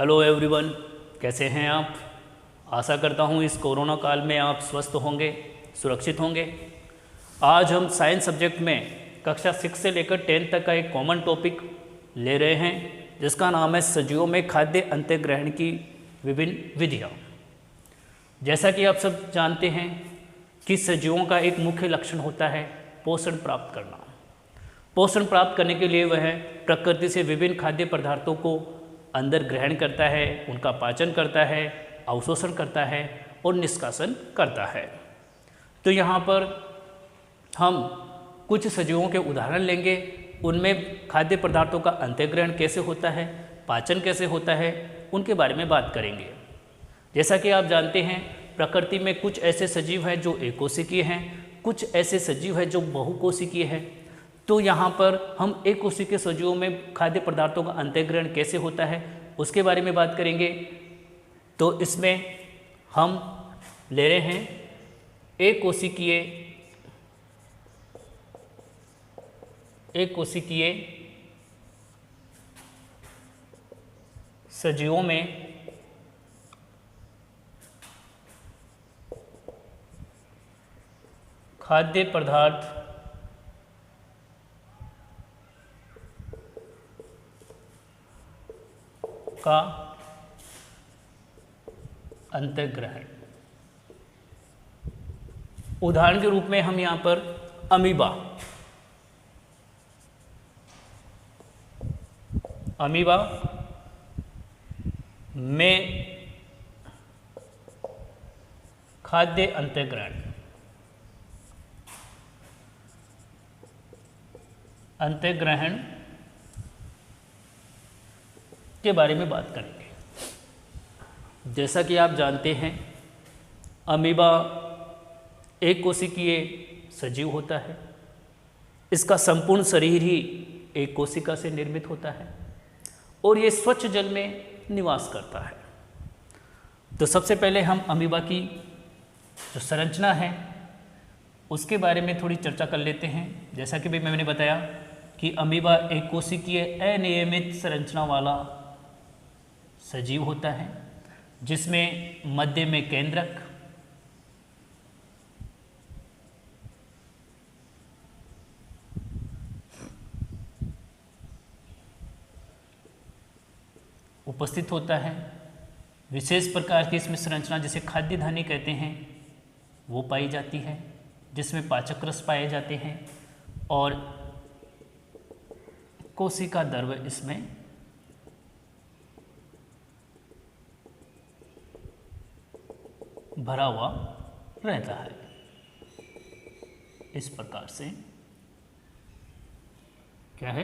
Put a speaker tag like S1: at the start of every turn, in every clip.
S1: Hello everyone, कैसे हैं आप। आशा करता हूं इस कोरोना काल में आप स्वस्थ होंगे, सुरक्षित होंगे। आज हम साइंस सब्जेक्ट में कक्षा 6 से लेकर 10 तक का एक कॉमन टॉपिक ले रहे हैं जिसका नाम है सजीवों में खाद्य अंतर्ग्रहण की विभिन्न विधियाँ। जैसा कि आप सब जानते हैं कि सजीवों का एक मुख्य लक्षण होता है पोषण प्राप्त करना। पोषण प्राप्त करने के लिए वह प्रकृति से विभिन्न खाद्य पदार्थों को अंदर ग्रहण करता है, उनका पाचन करता है, अवशोषण करता है और निष्कासन करता है। तो यहाँ पर हम कुछ सजीवों के उदाहरण लेंगे, उनमें खाद्य पदार्थों का अंतर्ग्रहण कैसे होता है, पाचन कैसे होता है, उनके बारे में बात करेंगे। जैसा कि आप जानते हैं प्रकृति में कुछ ऐसे सजीव हैं जो एकोशिकीय हैं, कुछ ऐसे सजीव हैं जो बहुकोशिकीय हैं। तो यहाँ पर हम एक कोशिकीय सजीवों में खाद्य पदार्थों का अंतर्ग्रहण कैसे होता है उसके बारे में बात करेंगे। तो इसमें हम ले रहे हैं एक कोशिकीय सजीवों में खाद्य पदार्थ का अंतर्ग्रहण। उदाहरण के रूप में हम यहाँ पर अमीबा में खाद्य अंतर्ग्रहण के बारे में बात करेंगे। जैसा कि आप जानते हैं अमीबा एक कोशिकीय सजीव होता है। इसका संपूर्ण शरीर ही एक कोशिका से निर्मित होता है और ये स्वच्छ जल में निवास करता है। तो सबसे पहले हम अमीबा की जो संरचना है उसके बारे में थोड़ी चर्चा कर लेते हैं। जैसा कि भी मैंने बताया कि अमीबा एक कोशिकीय अनियमित संरचना वाला सजीव होता है जिसमें मध्य में केंद्रक, उपस्थित होता है। विशेष प्रकार की इसमें संरचना जिसे खाद्य धानी कहते हैं वो पाई जाती है, जिसमें पाचक रस पाए जाते हैं और कोशिका द्रव्य इसमें भरा हुआ रहता है। इस प्रकार से क्या है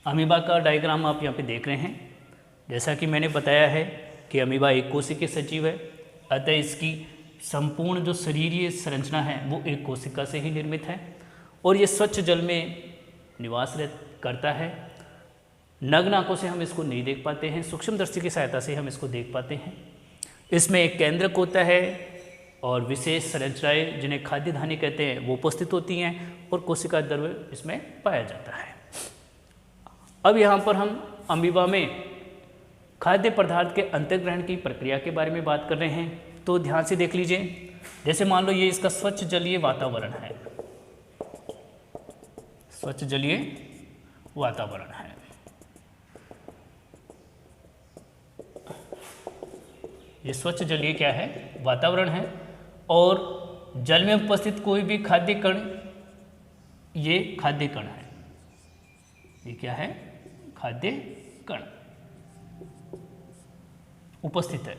S1: अमीबा का डायग्राम आप यहाँ पे देख रहे हैं। जैसा कि मैंने बताया है कि अमीबा एक कोशिकीय सजीव है, अतः इसकी संपूर्ण जो शरीरीय संरचना है वो एक कोशिका से ही निर्मित है और ये स्वच्छ जल में निवास करता है। नग्न आंखों से हम इसको नहीं देख पाते हैं, सूक्ष्मदर्शी की सहायता से हम इसको देख पाते हैं। इसमें एक केंद्रक होता है और विशेष संरचनाएं जिन्हें खाद्य धानी कहते हैं वो उपस्थित होती हैं और कोशिका द्रव्य इसमें पाया जाता है। अब यहाँ पर हम अमीबा में खाद्य पदार्थ के अंतर्ग्रहण की प्रक्रिया के बारे में बात कर रहे हैं। तो ध्यान से देख लीजिए। जैसे मान लो ये इसका स्वच्छ जलीय वातावरण है, स्वच्छ जलीय वातावरण है। ये स्वच्छ जलीय क्या है वातावरण है और जल में उपस्थित कोई भी खाद्य कण ये खाद्य कण है। ये क्या है खाद्य कण उपस्थित है।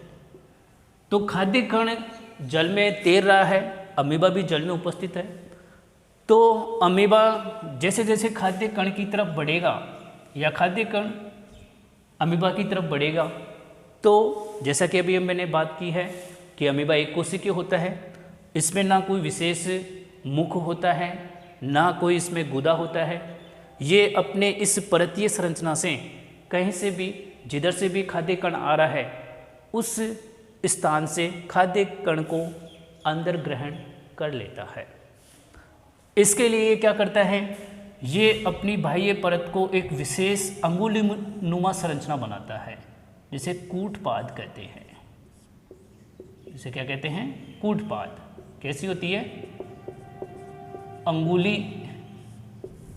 S1: तो खाद्य कण जल में तैर रहा है, अमीबा भी जल में उपस्थित है। तो अमीबा जैसे जैसे खाद्य कण की तरफ बढ़ेगा या खाद्य कण अमीबा की तरफ बढ़ेगा, तो जैसा कि अभी मैंने बात की है कि अमीबा एक कोशिकीय होता है। इसमें ना कोई विशेष मुख होता है, ना कोई इसमें गुदा होता है। ये अपने इस परतीय संरचना से कहीं से भी जिधर से भी खाद्य कण आ रहा है उस स्थान से खाद्य कण को अंदर ग्रहण कर लेता है। इसके लिए क्या करता है ये अपनी बाह्य परत को एक विशेष अंगुली नुमा संरचना बनाता है, जिसे कूटपाद कहते हैं। जिसे क्या कहते हैं? कूटपाद। कैसी होती है? अंगुली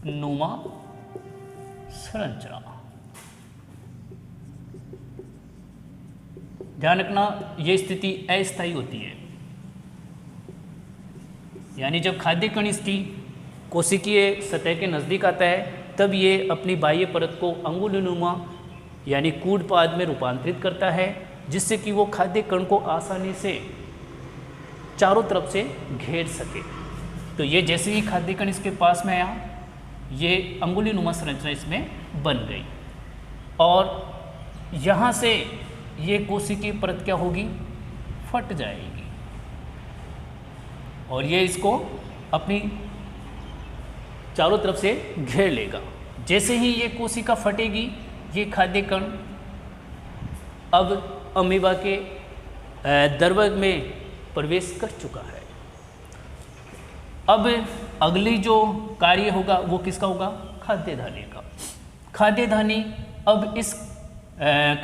S1: नुमा संरचना। ध्यान रखना, यह स्थिति अस्थायी होती है, यानी जब खाद्य कण इसकी कोशिकीय सतह के नज़दीक आता है तब ये अपनी बाह्य परत को अंगुलीनुमा यानी कूटपाद में रूपांतरित करता है, जिससे कि वो खाद्य कण को आसानी से चारों तरफ से घेर सके। तो ये जैसे ही खाद्य कण इसके पास में आया, ये अंगुलीनुमा संरचना इसमें बन गई और यहाँ से ये कोशिकीय परत क्या होगी? फट जाएगी और ये इसको अपनी चारों तरफ से घेर लेगा। जैसे ही ये कोशिका फटेगी, ये खाद्य कण अब अमीबा के दर्वग में प्रवेश कर चुका है। अब अगली जो कार्य होगा वो किसका होगा? खाद्यधानी का। खाद्यधानी अब इस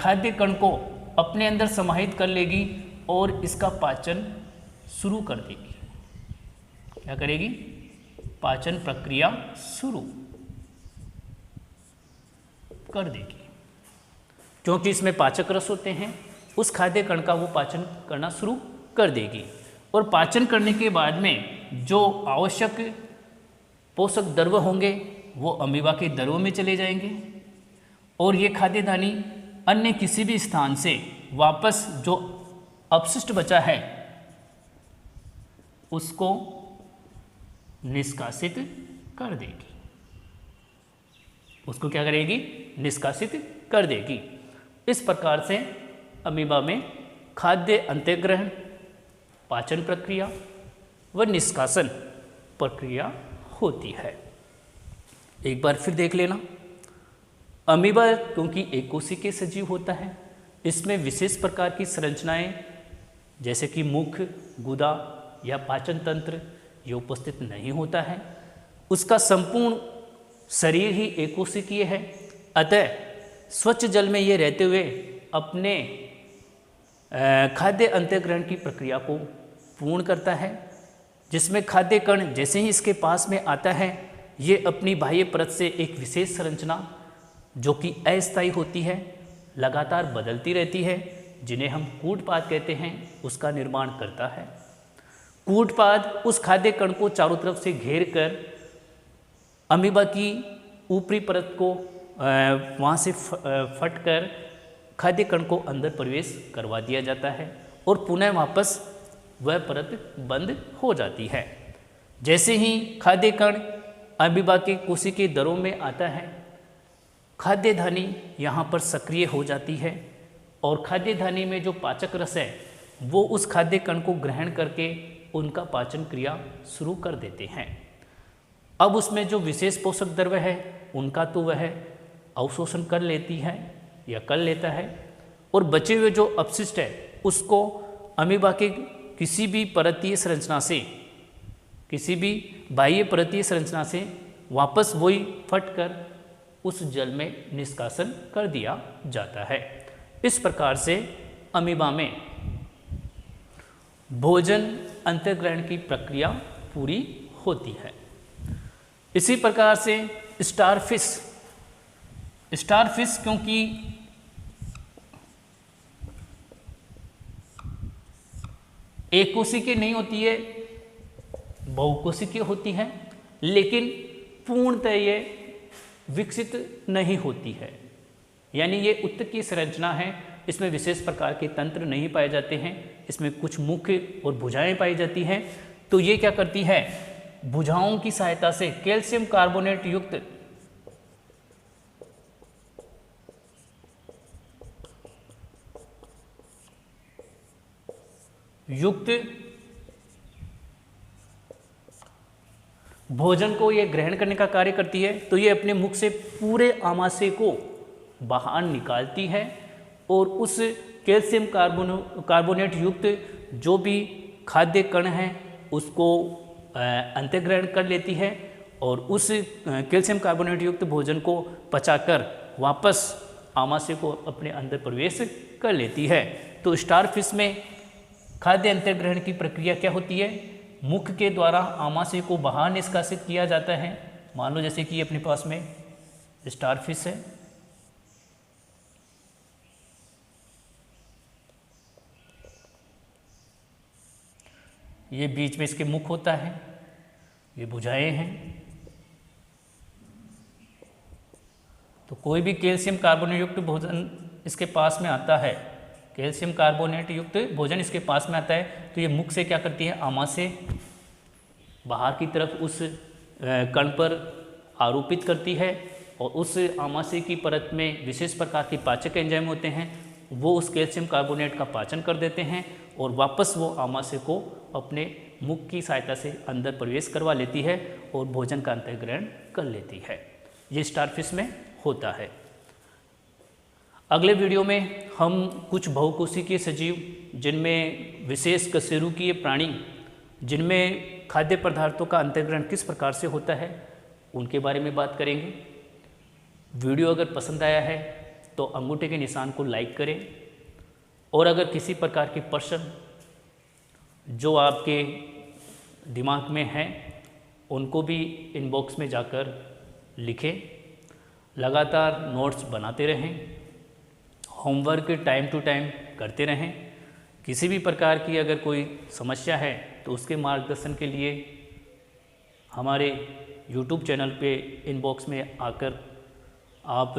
S1: खाद्य कण को अपने अंदर समाहित कर लेगी और इसका पाचन शुरू कर देगी। क्या करेगी? पाचन प्रक्रिया शुरू कर देगी। क्योंकि इसमें पाचक रस होते हैं, उस खाद्य कण का वो पाचन करना शुरू कर देगी और पाचन करने के बाद में जो आवश्यक पोषक द्रव्य होंगे वो अमीबा के द्रव्यों में चले जाएंगे और ये खाद्यधानी अन्य किसी भी स्थान से वापस जो अपशिष्ट बचा है उसको निष्कासित कर देगी। उसको क्या करेगी? निष्कासित कर देगी। इस प्रकार से अमीबा में खाद्य अंतःग्रहण, पाचन प्रक्रिया व निष्कासन प्रक्रिया होती है। एक बार फिर देख लेना, अमीबा क्योंकि एक कोशिकीय सजीव होता है, इसमें विशेष प्रकार की संरचनाएं जैसे कि मुख, गुदा या पाचन तंत्र ये उपस्थित नहीं होता है। उसका संपूर्ण शरीर ही एक कोशिकीय है, अतः स्वच्छ जल में ये रहते हुए अपने खाद्य अंतःग्रहण की प्रक्रिया को पूर्ण करता है, जिसमें खाद्य कण जैसे ही इसके पास में आता है ये अपनी बाह्य परत से एक विशेष संरचना जो कि अस्थायी होती है, लगातार बदलती रहती है, जिन्हें हम कूटपाद कहते हैं, उसका निर्माण करता है। कूटपाद उस खाद्य कण को चारों तरफ से घेर कर अमीबा की ऊपरी परत को वहाँ से फट कर खाद्य कण को अंदर प्रवेश करवा दिया जाता है और पुनः वापस वह परत बंद हो जाती है। जैसे ही खाद्य कण अमीबा के कोशिकीय दरों में आता है, खाद्यधानी यहाँ पर सक्रिय हो जाती है और खाद्यधानी में जो पाचक रस है वो उस खाद्य कण को ग्रहण करके उनका पाचन क्रिया शुरू कर देते हैं। अब उसमें जो विशेष पोषक द्रव्य है उनका तो वह अवशोषण कर लेती है या कर लेता है और बचे हुए जो अपशिष्ट है उसको अमीबा के किसी भी परतीय संरचना से, किसी भी बाह्य परतीय संरचना से वापस वही फट कर उस जल में निष्कासन कर दिया जाता है। इस प्रकार से अमीबा में भोजन अंतःग्रहण की प्रक्रिया पूरी होती है। इसी प्रकार से स्टारफिश क्योंकि एक कोशिकीय नहीं होती है, बहुकोशिकीय होती है, लेकिन पूर्णतः ये विकसित नहीं होती है, यानी ये उत्तकीय संरचना है। इसमें विशेष प्रकार के तंत्र नहीं पाए जाते हैं, इसमें कुछ मुख्य और भुजाएं पाई जाती हैं। तो ये क्या करती है? भुजाओं की सहायता से कैल्शियम कार्बोनेट युक्त भोजन को ये ग्रहण करने का कार्य करती है। तो ये अपने मुख से पूरे आमाशय को बाहर निकालती है और उस कैल्शियम कार्बोनेट युक्त जो भी खाद्य कण है उसको अंतःग्रहण कर लेती है और उस कैल्शियम कार्बोनेट युक्त भोजन को पचाकर वापस आमाशय को अपने अंदर प्रवेश कर लेती है। तो स्टारफिश में खाद्य अंतर्ग्रहण की प्रक्रिया क्या होती है? मुख के द्वारा आमाशय को बाहर निष्कासित किया जाता है। मान लो जैसे कि अपने पास में स्टारफिश है, ये बीच में इसके मुख होता है, ये भुजाएं हैं। तो कोई भी कैल्शियम कार्बोनेट युक्त भोजन इसके पास में आता है, कैल्शियम कार्बोनेट युक्त भोजन इसके पास में आता है, तो ये मुख से क्या करती है? आमाशय बाहर की तरफ उस कण पर आरोपित करती है और उस आमाशय की परत में विशेष प्रकार के पाचक एंजाइम होते हैं, वो उस कैल्शियम कार्बोनेट का पाचन कर देते हैं और वापस वो आमाशय को अपने मुख की सहायता से अंदर प्रवेश करवा लेती है और भोजन का अंतर्ग्रहण कर लेती है। ये स्टारफिश में होता है। अगले वीडियो में हम कुछ बहुकोशिकीय सजीव जिनमें विशेष कशेरुकीय प्राणी जिनमें खाद्य पदार्थों का अंतर्ग्रहण किस प्रकार से होता है उनके बारे में बात करेंगे। वीडियो अगर पसंद आया है तो अंगूठे के निशान को लाइक करें और अगर किसी प्रकार के प्रश्न जो आपके दिमाग में हैं उनको भी इनबॉक्स में जाकर लिखें। लगातार नोट्स बनाते रहें, होमवर्क टाइम टू टाइम करते रहें। किसी भी प्रकार की अगर कोई समस्या है तो उसके मार्गदर्शन के लिए हमारे YouTube चैनल पे इनबॉक्स में आकर आप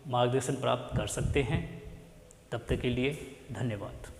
S1: मार्गदर्शन प्राप्त कर सकते हैं। तब तक के लिए धन्यवाद।